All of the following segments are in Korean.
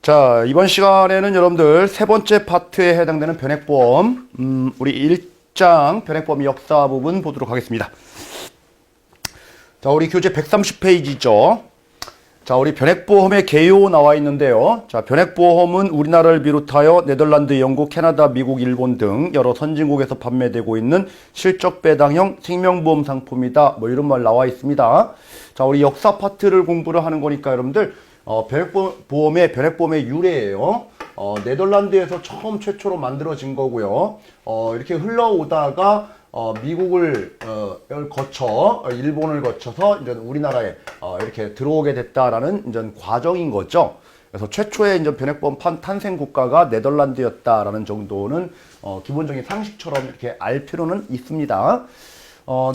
자, 이번 시간에는 여러분들 세 번째 파트에 해당되는 변액보험, 우리 1장 변액보험 역사 부분 보도록 하겠습니다. 자, 우리 교재 130페이지죠. 자, 우리 변액보험의 개요 나와 있는데요. 자, 변액보험은 우리나라를 비롯하여 네덜란드, 영국, 캐나다, 미국, 일본 등 여러 선진국에서 판매되고 있는 실적 배당형 생명보험 상품이다. 뭐 이런 말 나와 있습니다. 자, 우리 역사 파트를 공부를 하는 거니까 여러분들 변액보험의 유래예요. 네덜란드에서 최초로 만들어진 거고요. 이렇게 흘러오다가 미국을 거쳐 일본을 거쳐서 이제 우리나라에 이렇게 들어오게 됐다라는 이제 과정인 거죠. 그래서 최초의 이제 변액보험 탄생 국가가 네덜란드였다라는 정도는 기본적인 상식처럼 이렇게 알 필요는 있습니다.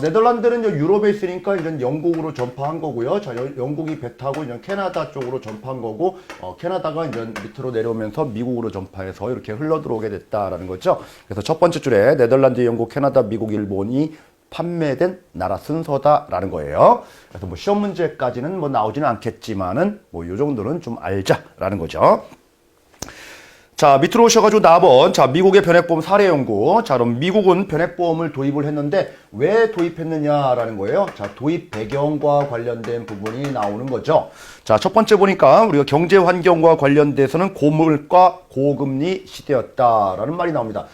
네덜란드는 이제 유럽에 있으니까 이제 영국으로 전파한 거고요. 자, 영국이 배 타고 이제 캐나다 쪽으로 전파한 거고, 캐나다가 이제 밑으로 내려오면서 미국으로 전파해서 이렇게 흘러 들어오게 됐다라는 거죠. 그래서 첫 번째 줄에 네덜란드, 영국, 캐나다, 미국, 일본이 판매된 나라 순서다라는 거예요. 그래서 뭐 시험 문제까지는 뭐 나오지는 않겠지만은 뭐 요 정도는 좀 알자라는 거죠. 자, 밑으로 오셔가지고 4번. 자, 미국의 변액보험 사례 연구. 자, 그럼 미국은 변액보험을 도입을 했는데 왜 도입했느냐라는 거예요. 자, 도입 배경과 관련된 부분이 나오는 거죠. 자, 첫 번째 보니까 우리가 경제 환경과 관련돼서는 고물가 고금리 시대였다라는 말이 나옵니다.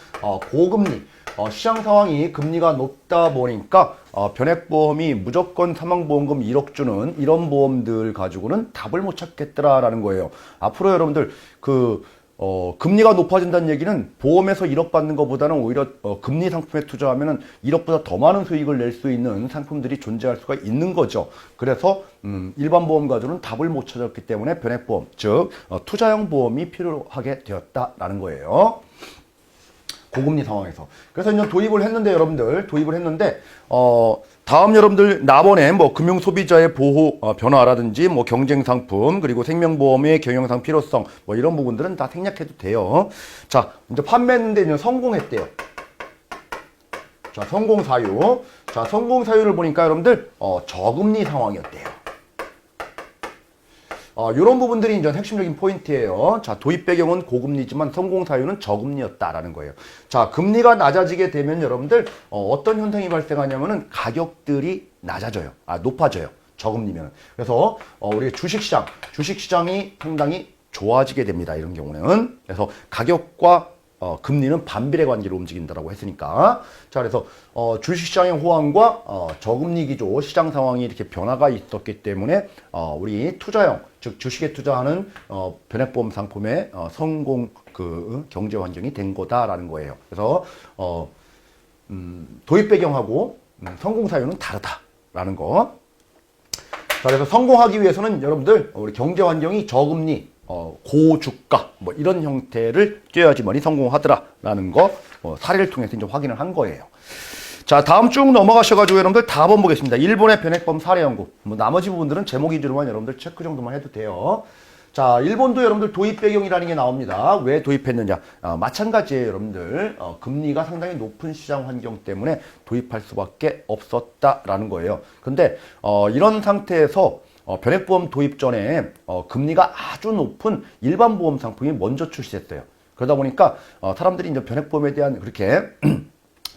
고금리. 시장 상황이 금리가 높다 보니까 변액보험이 무조건 사망보험금 1억 주는 이런 보험들 가지고는 답을 못 찾겠더라라는 거예요. 앞으로 여러분들 금리가 높아진다는 얘기는 보험에서 1억 받는 것보다는 오히려 금리 상품에 투자하면은 1억보다 더 많은 수익을 낼 수 있는 상품들이 존재할 수가 있는 거죠. 그래서 일반 보험 가지고는 답을 못 찾았기 때문에 변액보험, 즉 투자형 보험이 필요하게 되었다라는 거예요. 고금리 상황에서. 그래서 이제 도입을 했는데 여러분들 다음 여러분들 나번에 뭐 금융 소비자의 보호 변화라든지 뭐 경쟁 상품 그리고 생명보험의 경영상 필요성 뭐 이런 부분들은 다 생략해도 돼요. 자, 이제 판매했는데 이제 성공했대요. 자, 성공 사유. 자, 성공 사유를 보니까 여러분들 저금리 상황이었대요. 이런 부분들이 이제 핵심적인 포인트예요. 자, 도입 배경은 고금리지만 성공 사유는 저금리였다라는 거예요. 자, 금리가 낮아지게 되면 여러분들 어떤 현상이 발생하냐면은 가격들이 높아져요. 저금리면. 그래서 우리 주식시장이 상당히 좋아지게 됩니다. 이런 경우는. 그래서 가격과 금리는 반비례 관계로 움직인다라고 했으니까. 자, 그래서 주식시장의 호황과 저금리 기조 시장 상황이 이렇게 변화가 있었기 때문에 우리 투자형, 즉 주식에 투자하는 변액보험 상품의 성공 경제 환경이 된 거다라는 거예요. 그래서 도입 배경하고 성공 사유는 다르다라는 거. 자, 그래서 성공하기 위해서는 여러분들 우리 경제 환경이 저금리 고주가 뭐 이런 형태를 띄어야지만이 성공하더라라는 거 사례를 통해서 이제 확인을 한 거예요. 자, 다음 쭉 넘어가셔가지고 여러분들 4번 보겠습니다. 일본의 변액보험 사례 연구. 뭐 나머지 부분들은 제목 위주로만 여러분들 체크 정도만 해도 돼요. 자, 일본도 여러분들 도입 배경이라는 게 나옵니다. 왜 도입했느냐? 마찬가지예요, 여러분들. 금리가 상당히 높은 시장 환경 때문에 도입할 수밖에 없었다라는 거예요. 근데 이런 상태에서 변액보험 도입 전에 금리가 아주 높은 일반 보험 상품이 먼저 출시했어요. 그러다 보니까 사람들이 이제 변액보험에 대한 그렇게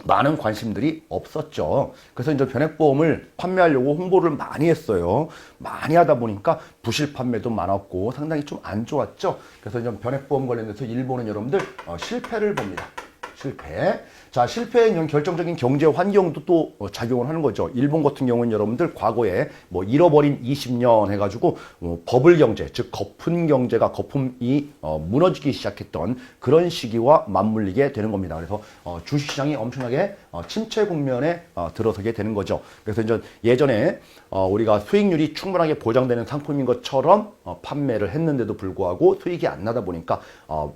많은 관심들이 없었죠. 그래서 이제 변액보험을 판매하려고 홍보를 많이 했어요. 많이 하다 보니까 부실 판매도 많았고 상당히 좀 안 좋았죠. 그래서 이제 변액보험 관련해서 일본은 여러분들 실패를 봅니다. 실패. 자, 실패에 있는 결정적인 경제 환경도 또 작용을 하는 거죠. 일본 같은 경우는 여러분들 과거에 뭐 잃어버린 20년 해가지고 버블 경제, 즉 거품이 무너지기 시작했던 그런 시기와 맞물리게 되는 겁니다. 그래서 주식시장이 엄청나게 침체 국면에 들어서게 되는 거죠. 그래서 이제 예전에 우리가 수익률이 충분하게 보장되는 상품인 것처럼 판매를 했는데도 불구하고 수익이 안 나다 보니까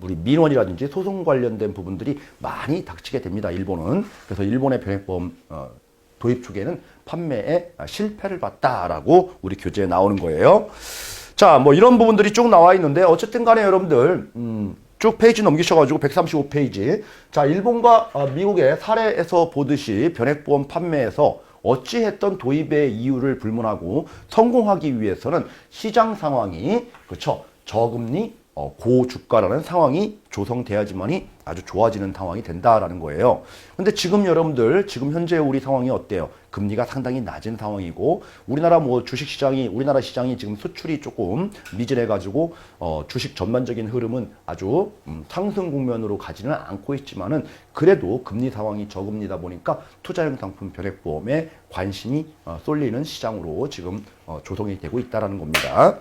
우리 민원이라든지 소송 관련된 부분들이 많이 닥치게 됩니다. 일본은. 그래서 일본의 변액보험 도입 초기에는 판매에 실패를 봤다라고 우리 교재에 나오는 거예요. 자, 뭐 이런 부분들이 쭉 나와 있는데 어쨌든 간에 여러분들 쭉 페이지 넘기셔가지고 135페이지. 자, 일본과 미국의 사례에서 보듯이 변액보험 판매에서 어찌했던 도입의 이유를 불문하고 성공하기 위해서는 시장 상황이 그렇죠. 저금리, 고주가라는 상황이 조성돼야지만이 아주 좋아지는 상황이 된다라는 거예요. 근데 지금 여러분들, 지금 현재 우리 상황이 어때요? 금리가 상당히 낮은 상황이고, 우리나라 우리나라 시장이 지금 수출이 조금 미진해가지고, 주식 전반적인 흐름은 아주 상승 국면으로 가지는 않고 있지만은, 그래도 금리 상황이 저금리다 보니까 투자형 상품 변액보험에 관심이 쏠리는 시장으로 지금 조성이 되고 있다라는 겁니다.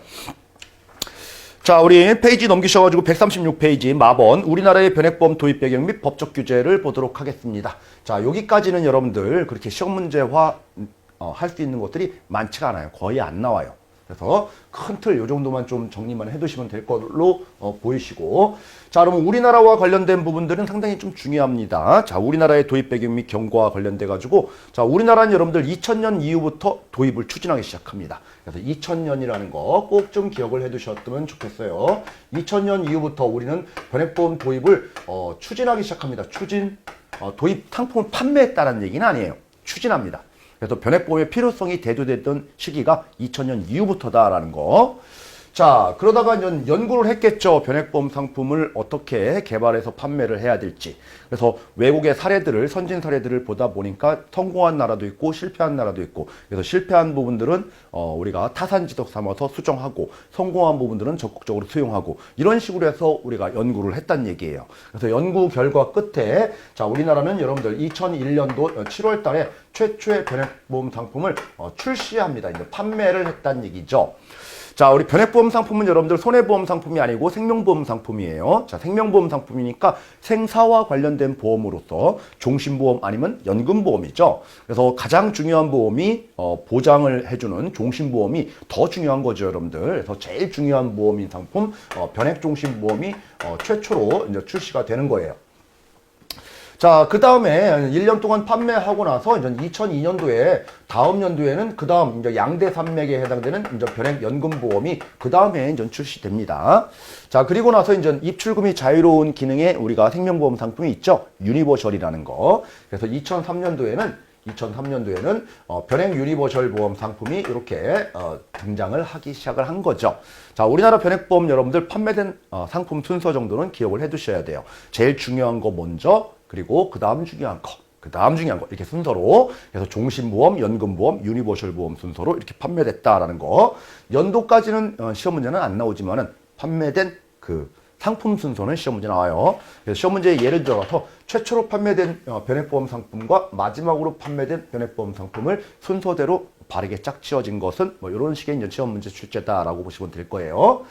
자, 우리 페이지 넘기셔가지고 136페이지 마번 우리나라의 변액보험 도입 배경 및 법적 규제를 보도록 하겠습니다. 자, 여기까지는 여러분들 그렇게 시험 문제화 할 수 있는 것들이 많지가 않아요. 거의 안 나와요. 그래서 큰 틀 요 정도만 좀 정리만 해두시면 될 걸로 보이시고, 자, 그러면 우리나라와 관련된 부분들은 상당히 좀 중요합니다. 자, 우리나라의 도입 배경 및 경과와 관련돼 가지고, 자, 우리나라는 여러분들 2000년 이후부터 도입을 추진하기 시작합니다. 그래서 2000년이라는 거 꼭 좀 기억을 해두셨으면 좋겠어요. 2000년 이후부터 우리는 변액보험 도입을 추진하기 시작합니다. 도입 상품을 판매했다는 얘기는 아니에요. 추진합니다. 그래서 변액보험의 필요성이 대두됐던 시기가 2000년 이후부터다라는 거. 자, 그러다가 연구를 했겠죠. 변액보험 상품을 어떻게 개발해서 판매를 해야 될지. 그래서 외국의 사례들을, 선진 사례들을 보다 보니까 성공한 나라도 있고 실패한 나라도 있고, 그래서 실패한 부분들은 우리가 타산지석 삼아서 수정하고, 성공한 부분들은 적극적으로 수용하고, 이런 식으로 해서 우리가 연구를 했단 얘기예요. 그래서 연구 결과 끝에, 자, 우리나라는 여러분들 2001년도 7월 달에 최초의 변액보험 상품을 출시합니다. 이제 판매를 했단 얘기죠. 자, 우리 변액보험 상품은 여러분들 손해보험 상품이 아니고 생명보험 상품이에요. 자, 생명보험 상품이니까 생사와 관련된 보험으로서 종신보험 아니면 연금보험이죠. 그래서 가장 중요한 보험이 보장을 해주는 종신보험이 더 중요한 거죠, 여러분들. 그래서 제일 중요한 보험인 상품 변액종신보험이 최초로 이제 출시가 되는 거예요. 자, 그 다음에 1년 동안 판매하고 나서 이제 2002년도에 다음 연도에는 그 다음 이제 양대 산맥에 해당되는 이제 변액연금보험이 그 다음에 이제 출시됩니다. 자, 그리고 나서 이제 입출금이 자유로운 기능의 우리가 생명보험 상품이 있죠. 유니버셜이라는 거. 그래서 2003년도에는 변액 유니버셜 보험 상품이 이렇게 등장을 하기 시작을 한 거죠. 자, 우리나라 변액보험 여러분들 판매된 상품 순서 정도는 기억을 해 두셔야 돼요. 제일 중요한 거 먼저, 그리고 그 다음 중요한 거, 이렇게 순서로, 그래서 종신보험, 연금보험, 유니버셜 보험 순서로 이렇게 판매됐다라는 거. 연도까지는 시험 문제는 안 나오지만은 판매된 그 상품 순서는 시험 문제 나와요. 그래서 시험 문제 예를 들어서 최초로 판매된 변액보험 상품과 마지막으로 판매된 변액보험 상품을 순서대로 바르게 짝 지어진 것은 뭐 이런 식의 이제 시험 문제 출제다라고 보시면 될 거예요.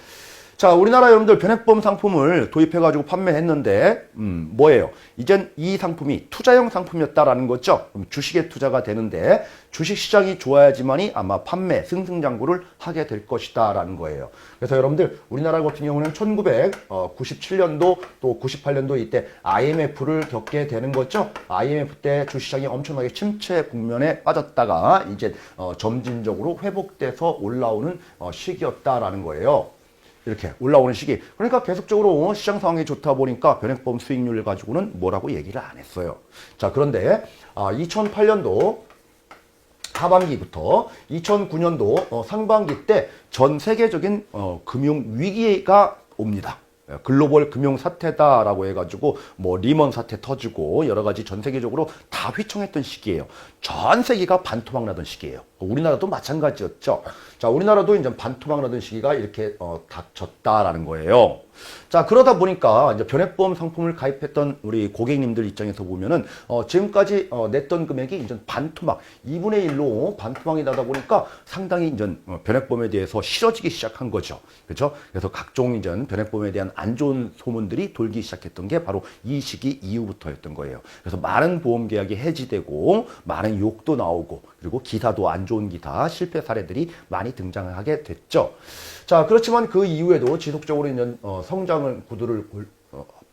자, 우리나라 여러분들 변액보험 상품을 도입해가지고 판매했는데, 뭐예요? 이젠 이 상품이 투자형 상품이었다라는 거죠. 그럼 주식에 투자가 되는데, 주식시장이 좋아야지만이 아마 판매, 승승장구를 하게 될 것이다 라는 거예요. 그래서 여러분들, 우리나라 같은 경우는 1997년도 또 98년도 이때 IMF를 겪게 되는 거죠. IMF 때 주식시장이 엄청나게 침체 국면에 빠졌다가 이제 점진적으로 회복돼서 올라오는 시기였다라는 거예요. 이렇게 올라오는 시기. 그러니까 계속적으로 시장 상황이 좋다 보니까 변액보험 수익률을 가지고는 뭐라고 얘기를 안 했어요. 자, 그런데 2008년도 하반기부터 2009년도 상반기 때 전 세계적인 금융 위기가 옵니다. 글로벌 금융 사태다라고 해가지고 뭐 리먼 사태 터지고 여러 가지 전 세계적으로 다 휘청했던 시기예요. 전 세계가 반토막 나던 시기예요. 우리나라도 마찬가지였죠. 자, 우리나라도 이제 반토막 나던 시기가 이렇게 닥쳤다라는 거예요. 자, 그러다 보니까 이제 변액보험 상품을 가입했던 우리 고객님들 입장에서 보면은 지금까지 냈던 금액이 이제 반토막 2분의 1로 반토막이 나다 보니까 상당히 이제 변액보험에 대해서 싫어지기 시작한 거죠. 그렇죠? 그래서 각종 이제 변액보험에 대한 안 좋은 소문들이 돌기 시작했던 게 바로 이 시기 이후부터였던 거예요. 그래서 많은 보험 계약이 해지되고 많은 욕도 나오고 그리고 기사도 안 좋은 기사, 실패 사례들이 많이 등장하게 됐죠. 자, 그렇지만 그 이후에도 지속적으로 이제 성장을 구도를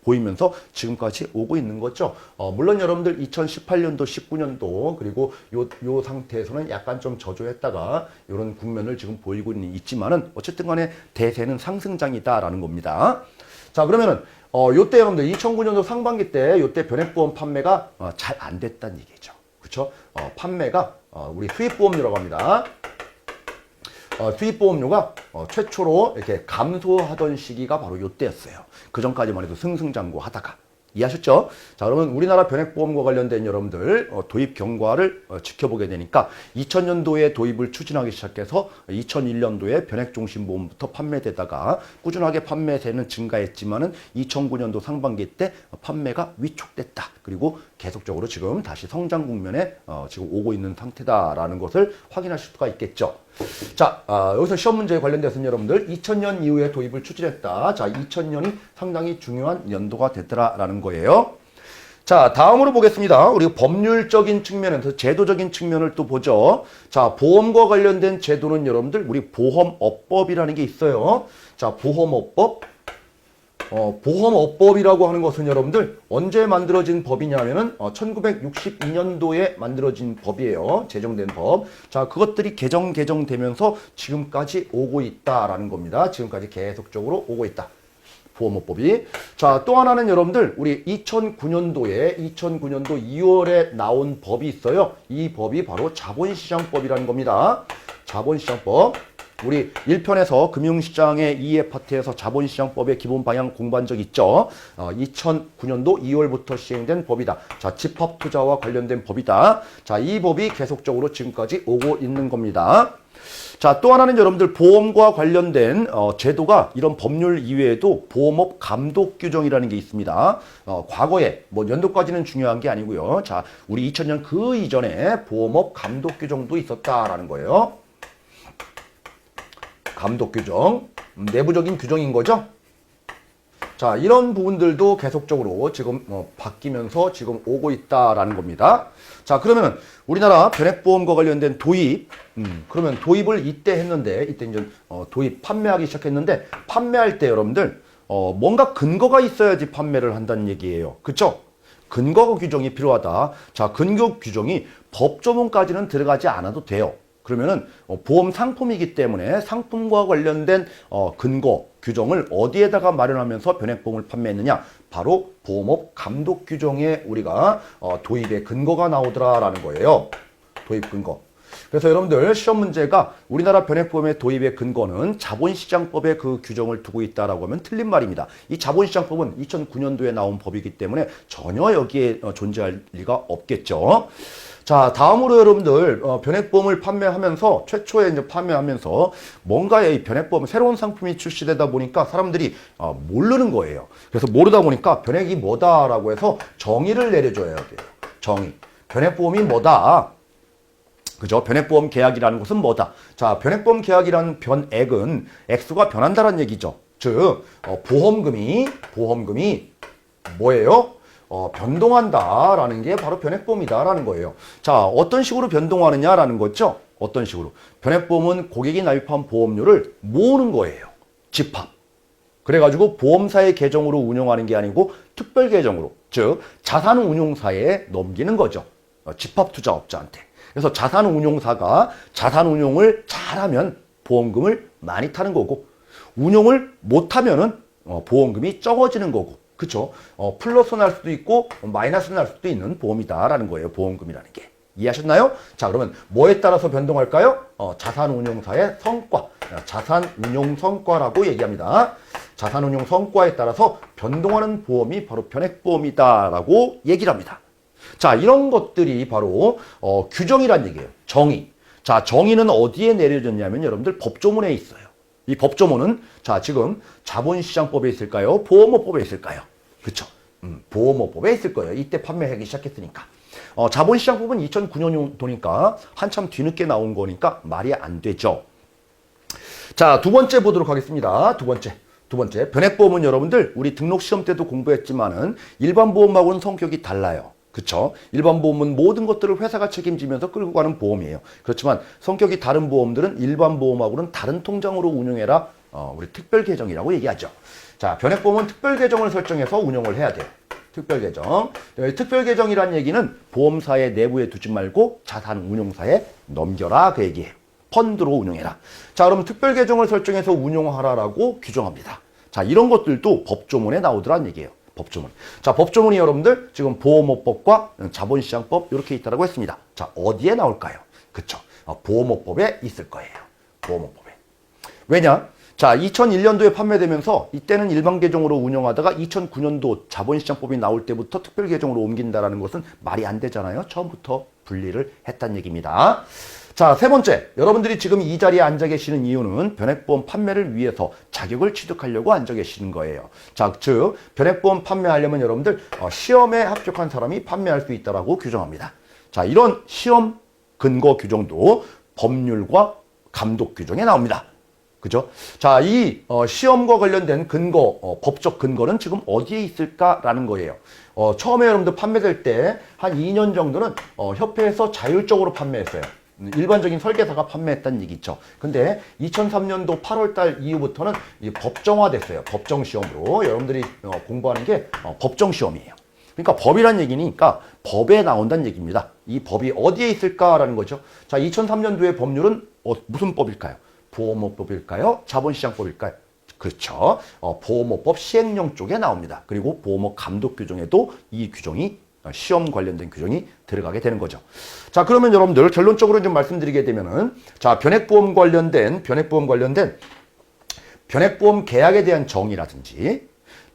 보이면서 지금까지 오고 있는 거죠. 물론 여러분들 2018년도, 19년도 그리고 요 상태에서는 약간 좀 저조했다가 이런 국면을 지금 보이고 있지만은 어쨌든 간에 대세는 상승장이다라는 겁니다. 자, 그러면은 요때 여러분들 2009년도 상반기 때 요때 변액보험 판매가 잘 안 됐다는 얘기죠. 그렇죠? 판매가 우리 수입보험이라고 합니다. 수입보험료가 최초로 이렇게 감소하던 시기가 바로 이때였어요. 그 전까지만 해도 승승장구하다가. 이해하셨죠? 자, 그러면 우리나라 변액보험과 관련된 여러분들 도입 경과를 지켜보게 되니까 2000년도에 도입을 추진하기 시작해서 2001년도에 변액종신보험부터 판매되다가 꾸준하게 판매세는 증가했지만은 2009년도 상반기 때 판매가 위축됐다. 그리고 계속적으로 지금 다시 성장 국면에 지금 오고 있는 상태다라는 것을 확인하실 수가 있겠죠. 자, 여기서 시험 문제에 관련돼서는 여러분들 2000년 이후에 도입을 추진했다. 자, 2000년이 상당히 중요한 연도가 됐더라라는 거예요. 자, 다음으로 보겠습니다. 우리 법률적인 측면에서 제도적인 측면을 또 보죠. 자, 보험과 관련된 제도는 여러분들 우리 보험업법이라는 게 있어요. 자, 보험업법. 보험업법이라고 하는 것은 여러분들 언제 만들어진 법이냐면은 1962년도에 만들어진 법이에요. 제정된 법. 자, 그것들이 개정되면서 지금까지 오고 있다라는 겁니다. 지금까지 계속적으로 오고 있다. 보험업법이. 자, 또 하나는 여러분들 우리 2009년도 2월에 나온 법이 있어요. 이 법이 바로 자본시장법이라는 겁니다. 자본시장법. 우리 1편에서 금융시장의 2의 파트에서 자본시장법의 기본 방향 공부한 적 있죠. 2009년도 2월부터 시행된 법이다. 자, 집합투자와 관련된 법이다. 자, 이 법이 계속적으로 지금까지 오고 있는 겁니다. 자, 또 하나는 여러분들 보험과 관련된 제도가 이런 법률 이외에도 보험업 감독 규정이라는 게 있습니다. 과거에 뭐 연도까지는 중요한 게 아니고요. 자, 우리 2000년 그 이전에 보험업 감독 규정도 있었다라는 거예요. 감독 규정, 내부적인 규정인 거죠. 자, 이런 부분들도 계속적으로 지금 바뀌면서 지금 오고 있다라는 겁니다. 자, 그러면은 우리나라 변액보험과 관련된 도입, 그러면 도입을 이때 했는데, 이때 이제 도입 판매하기 시작했는데, 판매할 때 여러분들 뭔가 근거가 있어야지 판매를 한다는 얘기예요. 그쵸? 근거 규정이 필요하다. 자, 근거 규정이 법조문까지는 들어가지 않아도 돼요. 그러면은 보험 상품이기 때문에 상품과 관련된 근거 규정을 어디에다가 마련하면서 변액보험을 판매했느냐? 바로 보험업 감독 규정에 우리가 도입의 근거가 나오더라라는 거예요. 도입 근거. 그래서 여러분들 시험 문제가 우리나라 변액보험의 도입의 근거는 자본시장법의 그 규정을 두고 있다라고 하면 틀린 말입니다. 이 자본시장법은 2009년도에 나온 법이기 때문에 전혀 여기에 존재할 리가 없겠죠. 자, 다음으로 여러분들 변액보험을 판매하면서 최초에 이제 판매하면서 뭔가의 이 변액보험 새로운 상품이 출시되다 보니까 사람들이 모르는 거예요. 그래서 모르다 보니까 변액이 뭐다라고 해서 정의를 내려줘야 돼요. 정의. 변액보험이 뭐다? 그죠? 변액보험 계약이라는 것은 뭐다? 자, 변액보험 계약이라는 변액은 액수가 변한다는 얘기죠. 즉, 보험금이 뭐예요? 변동한다라는 게 바로 변액보험이다라는 거예요. 자, 어떤 식으로 변동하느냐라는 거죠. 어떤 식으로. 변액보험은 고객이 납입한 보험료를 모으는 거예요. 집합. 그래가지고 보험사의 계정으로 운영하는 게 아니고 특별 계정으로, 즉 자산운용사에 넘기는 거죠. 집합투자업자한테. 그래서 자산운용사가 자산운용을 잘하면 보험금을 많이 타는 거고, 운용을 못하면은 보험금이 적어지는 거고, 그쵸? 플러스 날 수도 있고 마이너스 날 수도 있는 보험이다라는 거예요. 보험금이라는 게. 이해하셨나요? 자, 그러면 뭐에 따라서 변동할까요? 자산운용사의 성과, 자산운용 성과라고 얘기합니다. 자산운용 성과에 따라서 변동하는 보험이 바로 변액보험이다라고 얘기를 합니다. 자, 이런 것들이 바로 규정이란 얘기예요. 정의. 자, 정의는 어디에 내려졌냐면 여러분들 법조문에 있어요. 이 법조문은 자, 지금 자본시장법에 있을까요? 보험업법에 있을까요? 그쵸? 보험업법에 있을 거예요. 이때 판매하기 시작했으니까. 자본시장법은 2009년도니까 한참 뒤늦게 나온 거니까 말이 안 되죠. 자, 두 번째 보도록 하겠습니다. 두 번째. 변액보험은 여러분들 우리 등록 시험 때도 공부했지만은 일반 보험하고는 성격이 달라요. 그쵸? 일반 보험은 모든 것들을 회사가 책임지면서 끌고 가는 보험이에요. 그렇지만 성격이 다른 보험들은 일반 보험하고는 다른 통장으로 운용해라. 우리 특별 계정이라고 얘기하죠. 자, 변액보험은 특별 계정을 설정해서 운용을 해야 돼요. 특별 계정. 특별 계정이란 얘기는 보험사의 내부에 두지 말고 자산운용사에 넘겨라 그 얘기예요. 펀드로 운용해라. 자, 그럼 특별 계정을 설정해서 운용하라라고 규정합니다. 자, 이런 것들도 법조문에 나오더란 얘기예요. 법조문. 자, 법조문이 여러분들 지금 보험업법과 자본시장법 이렇게 있다라고 했습니다. 자, 어디에 나올까요? 그쵸? 보험업법에 있을 거예요. 보험업법에. 왜냐? 자, 2001년도에 판매되면서 이때는 일반 계정으로 운영하다가 2009년도 자본시장법이 나올 때부터 특별 계정으로 옮긴다라는 것은 말이 안 되잖아요. 처음부터 분리를 했다는 얘기입니다. 자, 세 번째. 여러분들이 지금 이 자리에 앉아 계시는 이유는 변액보험 판매를 위해서 자격을 취득하려고 앉아 계시는 거예요. 자, 즉 변액보험 판매하려면 여러분들 시험에 합격한 사람이 판매할 수 있다라고 규정합니다. 자, 이런 시험 근거 규정도 법률과 감독 규정에 나옵니다. 그죠? 자, 이 시험과 관련된 근거, 법적 근거는 지금 어디에 있을까라는 거예요. 처음에 여러분들 판매될 때 한 2년 정도는 협회에서 자율적으로 판매했어요. 일반적인 설계사가 판매했다는 얘기죠. 근데 2003년도 8월 달 이후부터는 이 법정화됐어요. 법정 시험으로. 여러분들이 공부하는 게 법정 시험이에요. 그러니까 법이란 얘기니까 법에 나온다는 얘기입니다. 이 법이 어디에 있을까라는 거죠. 자, 2003년도의 법률은 무슨 법일까요? 보험업법일까요? 자본시장법일까요? 그렇죠. 보험업법 시행령 쪽에 나옵니다. 그리고 보험업 감독 규정에도 이 규정이 시험 관련된 규정이 들어가게 되는 거죠. 자, 그러면 여러분들 결론적으로 좀 말씀드리게 되면은 자, 변액보험 관련된 변액보험 계약에 대한 정의라든지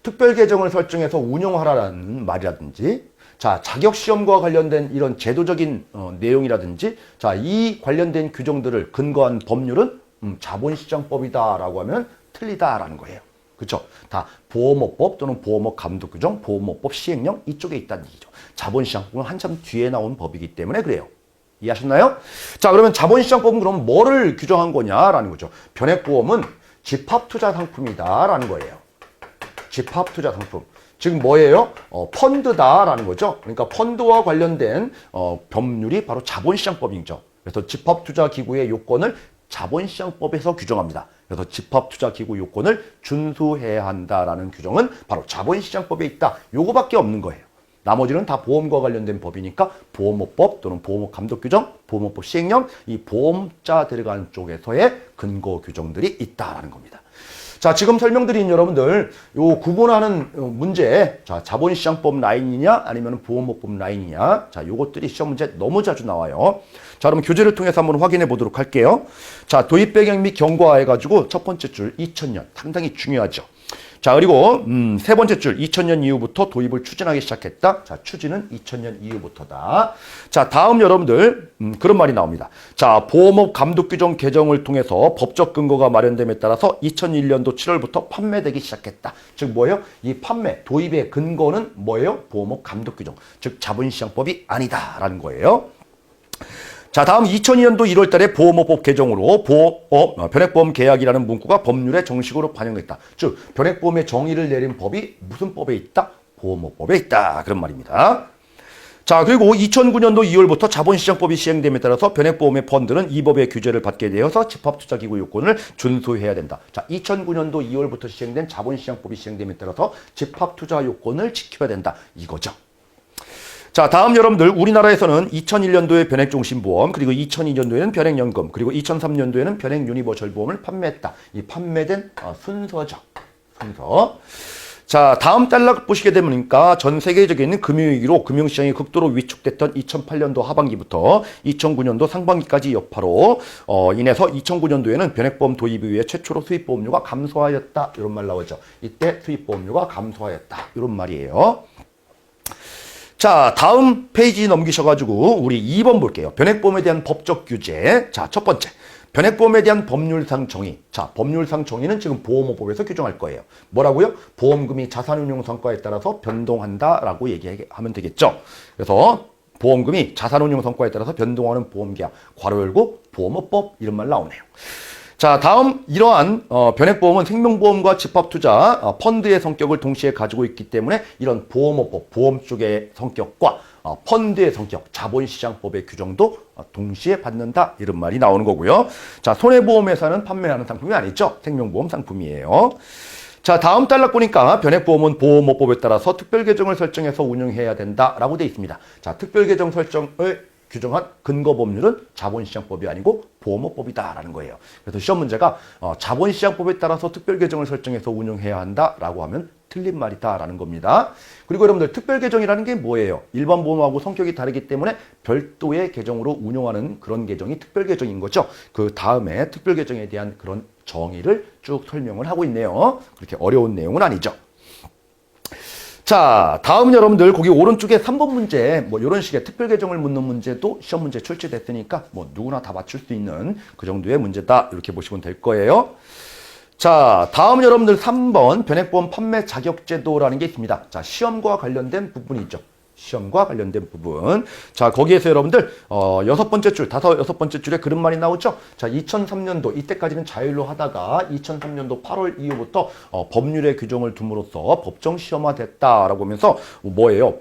특별 계정을 설정해서 운용하라는 말이라든지 자, 자격시험과 관련된 이런 제도적인 내용이라든지 자, 이 관련된 규정들을 근거한 법률은 자본시장법이다라고 하면 틀리다라는 거예요. 그렇죠? 다 보험업법 또는 보험업 감독규정, 보험업법 시행령 이쪽에 있다는 얘기죠. 자본시장법은 한참 뒤에 나온 법이기 때문에 그래요. 이해하셨나요? 자, 그러면 자본시장법은 그럼 뭐를 규정한 거냐라는 거죠. 변액보험은 집합투자 상품이다라는 거예요. 집합투자 상품. 즉 뭐예요? 펀드다라는 거죠. 그러니까 펀드와 관련된 법률이 바로 자본시장법이죠. 그래서 집합투자기구의 요건을 자본시장법에서 규정합니다. 그래서 집합투자기구 요건을 준수해야 한다라는 규정은 바로 자본시장법에 있다. 요거밖에 없는 거예요. 나머지는 다 보험과 관련된 법이니까 보험업법 또는 보험업 감독규정, 보험업법 시행령, 이 보험자 들어가는 쪽에서의 근거 규정들이 있다라는 겁니다. 자, 지금 설명드린 여러분들 요 구분하는 문제, 자, 자본시장법 라인이냐 아니면 보험업법 라인이냐, 자, 요것들이 시험 문제 너무 자주 나와요. 자, 그럼 교재를 통해서 한번 확인해 보도록 할게요. 자, 도입 배경 및 경과해가지고 첫 번째 줄 2000년 상당히 중요하죠. 자, 그리고 세 번째 줄 2000년 이후부터 도입을 추진하기 시작했다. 자, 추진은 2000년 이후부터다. 자, 다음 여러분들 그런 말이 나옵니다. 자, 보험업 감독 규정 개정을 통해서 법적 근거가 마련됨에 따라서 2001년도 7월부터 판매되기 시작했다. 즉 뭐예요? 이 판매 도입의 근거는 뭐예요? 보험업 감독 규정. 즉 자본시장법이 아니다라는 거예요. 자, 다음 2002년도 1월 달에 보험업법 개정으로 변액보험 계약이라는 문구가 법률에 정식으로 반영됐다. 즉, 변액보험의 정의를 내린 법이 무슨 법에 있다? 보험업법에 있다. 그런 말입니다. 자, 그리고 2009년도 2월부터 자본시장법이 시행됨에 따라서 변액보험의 펀드는 이 법의 규제를 받게 되어서 집합투자기구 요건을 준수해야 된다. 자, 2009년도 2월부터 시행된 자본시장법이 시행됨에 따라서 집합투자 요건을 지켜야 된다. 이거죠. 자, 다음 여러분들 우리나라에서는 2001년도에 변액종신보험, 그리고 2002년도에는 변액연금, 그리고 2003년도에는 변액유니버셜보험을 판매했다. 이 판매된 순서죠. 순서. 자, 다음 단락 보시게 되니까 전 세계적인 금융위기로 금융시장이 극도로 위축됐던 2008년도 하반기부터 2009년도 상반기까지 여파로 인해서 2009년도에는 변액보험 도입 이후에 최초로 수입보험료가 감소하였다. 이런 말 나오죠. 이때 수입보험료가 감소하였다. 이런 말이에요. 자, 다음 페이지 넘기셔가지고 우리 2번 볼게요. 변액보험에 대한 법적 규제. 자, 첫 번째. 변액보험에 대한 법률상 정의. 자, 법률상 정의는 지금 보험업법에서 규정할 거예요. 뭐라고요? 보험금이 자산운용성과에 따라서 변동한다라고 얘기하면 되겠죠. 그래서 보험금이 자산운용성과에 따라서 변동하는 보험계약, 괄호 열고 보험업법 이런 말 나오네요. 자, 다음 이러한 변액보험은 생명보험과 집합투자, 펀드의 성격을 동시에 가지고 있기 때문에 이런 보험업법, 보험 쪽의 성격과 펀드의 성격, 자본시장법의 규정도 동시에 받는다 이런 말이 나오는 거고요. 자, 손해보험회사는 판매하는 상품이 아니죠. 생명보험 상품이에요. 자, 다음 단락 보니까 변액보험은 보험업법에 따라서 특별계정을 설정해서 운영해야 된다라고 되어 있습니다. 자, 특별계정 설정을 규정한 근거법률은 자본시장법이 아니고 보험업법이다라는 거예요. 그래서 시험 문제가 자본시장법에 따라서 특별계정을 설정해서 운영해야 한다라고 하면 틀린 말이다라는 겁니다. 그리고 여러분들 특별계정이라는 게 뭐예요? 일반 보험하고 성격이 다르기 때문에 별도의 계정으로 운영하는 그런 계정이 특별계정인 거죠. 그 다음에 특별계정에 대한 그런 정의를 쭉 설명을 하고 있네요. 그렇게 어려운 내용은 아니죠. 자, 다음 여러분들 거기 오른쪽에 3번 문제 뭐 이런 식의 특별계정을 묻는 문제도 시험 문제 출제됐으니까 뭐 누구나 다 맞출 수 있는 그 정도의 문제다 이렇게 보시면 될 거예요. 자, 다음 여러분들 3번 변액보험 판매 자격제도라는 게 있습니다. 자, 시험과 관련된 부분이죠. 시험과 관련된 부분. 자, 거기에서 여러분들 여섯 번째 줄에 그릇말이 나오죠. 자, 2003년도 이때까지는 자율로 하다가 2003년도 8월 이후부터 법률의 규정을 둠으로써 법정 시험화됐다라고 하면서 뭐예요?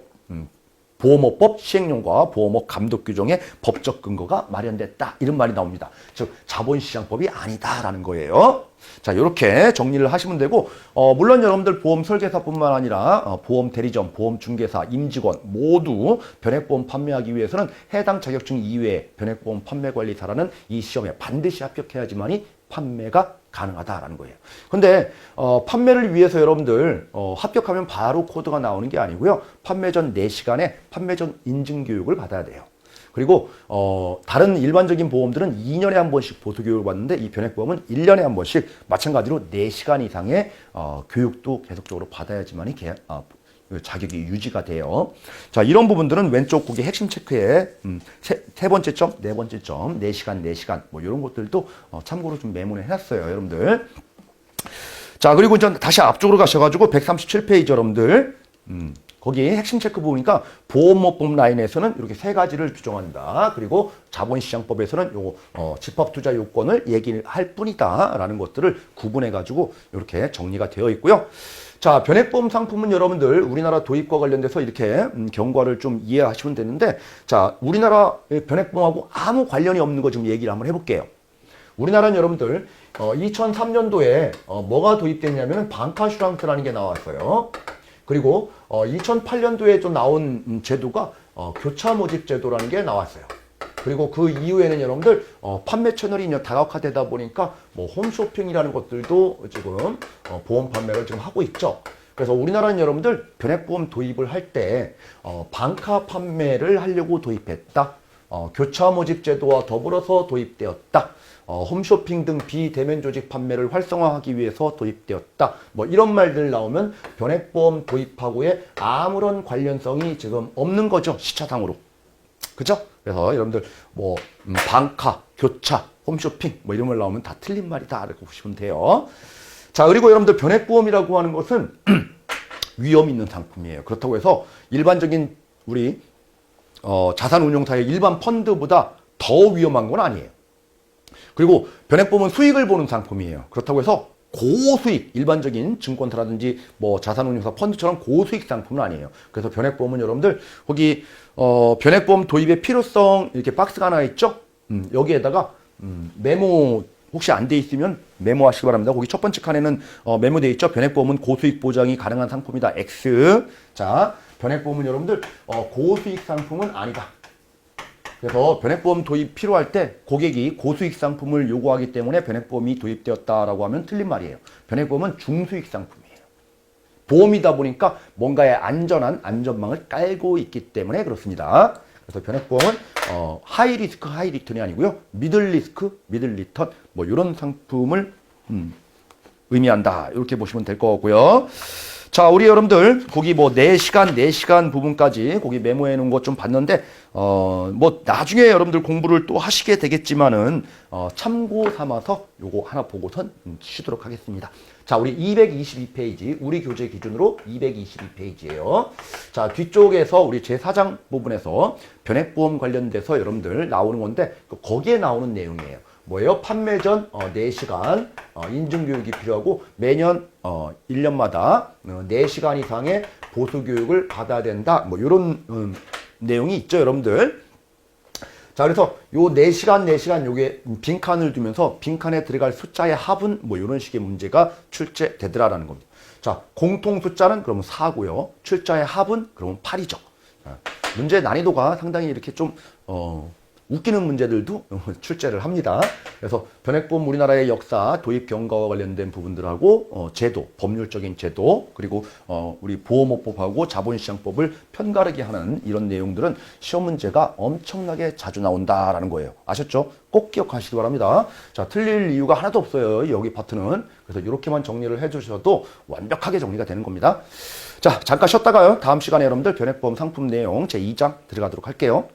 보험업법 시행령과 보험업 감독 규정의 법적 근거가 마련됐다. 이런 말이 나옵니다. 즉 자본시장법이 아니다라는 거예요. 자, 이렇게 정리를 하시면 되고 물론 여러분들 보험 설계사뿐만 아니라 보험 대리점, 보험 중개사, 임직원 모두 변액보험 판매하기 위해서는 해당 자격증 이외에 변액보험 판매관리사라는 이 시험에 반드시 합격해야지만이 판매가 가능하다라는 거예요. 근데 판매를 위해서 여러분들 합격하면 바로 코드가 나오는 게 아니고요. 판매 전 4시간에 판매 전 인증 교육을 받아야 돼요. 그리고 다른 일반적인 보험들은 2년에 한 번씩 보수 교육을 받는데 이 변액보험은 1년에 한 번씩 마찬가지로 4시간 이상의 교육도 계속적으로 받아야지만이 자격이 유지가 돼요. 자, 이런 부분들은 왼쪽 거기 핵심 체크에 세 번째 점, 네 번째 점, 4시간 뭐 이런 것들도 참고로 좀 메모를 해놨어요, 여러분들. 자, 그리고 이제 다시 앞쪽으로 가셔가지고 137페이지 여러분들. 거기 핵심 체크 보니까 보험업법 라인에서는 이렇게 3가지를 규정한다. 그리고 자본시장법에서는 요거 집합투자 요건을 얘기할 뿐이다라는 것들을 구분해가지고 이렇게 정리가 되어 있고요. 자, 변액보험 상품은 여러분들 우리나라 도입과 관련돼서 이렇게 경과를 좀 이해하시면 되는데, 자, 우리나라 변액보험하고 아무 관련이 없는 거 좀 얘기를 한번 해볼게요. 우리나라는 여러분들 2003년도에 뭐가 도입됐냐면 방카슈랑스라는 게 나왔어요. 그리고 2008년도에 좀 나온 제도가 교차 모집 제도라는 게 나왔어요. 그리고 그 이후에는 여러분들 판매 채널이 다각화되다 보니까 뭐 홈쇼핑이라는 것들도 지금 보험 판매를 지금 하고 있죠. 그래서 우리나라는 여러분들 변액보험 도입을 할 때 방카 판매를 하려고 도입했다. 교차 모집 제도와 더불어서 도입되었다. 홈쇼핑 등 비대면 조직 판매를 활성화하기 위해서 도입되었다. 뭐 이런 말들 나오면 변액보험 도입하고의 아무런 관련성이 지금 없는 거죠. 시차상으로. 그죠? 그래서 여러분들 뭐 방카, 교차, 홈쇼핑 뭐 이런 말 나오면 다 틀린 말이다. 이렇게 보시면 돼요. 자, 그리고 여러분들 변액보험이라고 하는 것은 위험 있는 상품이에요. 그렇다고 해서 일반적인 우리 자산운용사의 일반 펀드보다 더 위험한 건 아니에요. 그리고 변액보험은 수익을 보는 상품이에요. 그렇다고 해서 고수익, 일반적인 증권사라든지 뭐 자산운용사 펀드처럼 고수익 상품은 아니에요. 그래서 변액보험은 여러분들 거기 변액보험 도입의 필요성 이렇게 박스가 하나 있죠? 여기에다가 메모 혹시 안 돼 있으면 메모하시기 바랍니다. 거기 첫 번째 칸에는 메모되어 있죠? 변액보험은 고수익 보장이 가능한 상품이다. X. 자, 변액보험은 여러분들 고수익 상품은 아니다. 그래서 변액보험 도입 필요할 때 고객이 고수익 상품을 요구하기 때문에 변액보험이 도입되었다라고 하면 틀린 말이에요. 변액보험은 중수익 상품이에요. 보험이다 보니까 뭔가의 안전한 안전망을 깔고 있기 때문에 그렇습니다. 그래서 변액보험은 하이 리스크 하이 리턴이 아니고요. 미들 리스크 미들 리턴 뭐 이런 상품을 의미한다. 이렇게 보시면 될 것 같고요. 자, 우리 여러분들 거기 뭐 4시간 부분까지 거기 메모해 놓은 것 좀 봤는데 뭐 나중에 여러분들 공부를 또 하시게 되겠지만은 참고 삼아서 요거 하나 보고선 쉬도록 하겠습니다. 자, 우리 222페이지 우리 교재 기준으로 222페이지예요. 자, 뒤쪽에서 우리 제4장 부분에서 변액보험 관련돼서 여러분들 나오는 건데 거기에 나오는 내용이에요. 뭐예요? 판매 전 4시간 인증교육이 필요하고 매년 1년마다 4시간 이상의 보수교육을 받아야 된다. 뭐 이런 내용이 있죠, 여러분들. 자, 그래서 요 4시간 요게 빈칸을 두면서 빈칸에 들어갈 숫자의 합은 뭐 이런 식의 문제가 출제되더라라는 겁니다. 자, 공통 숫자는 그러면 4고요. 출자의 합은 그러면 8이죠. 문제 난이도가 상당히 이렇게 좀 웃기는 문제들도 출제를 합니다. 그래서 변액보험 우리나라의 역사, 도입 경과와 관련된 부분들하고 제도, 법률적인 제도, 그리고 우리 보험업법하고 자본시장법을 편가르게 하는 이런 내용들은 시험 문제가 엄청나게 자주 나온다라는 거예요. 아셨죠? 꼭 기억하시기 바랍니다. 자, 틀릴 이유가 하나도 없어요. 여기 파트는. 그래서 이렇게만 정리를 해주셔도 완벽하게 정리가 되는 겁니다. 자, 잠깐 쉬었다가요. 다음 시간에 여러분들 변액보험 상품 내용 제2장 들어가도록 할게요.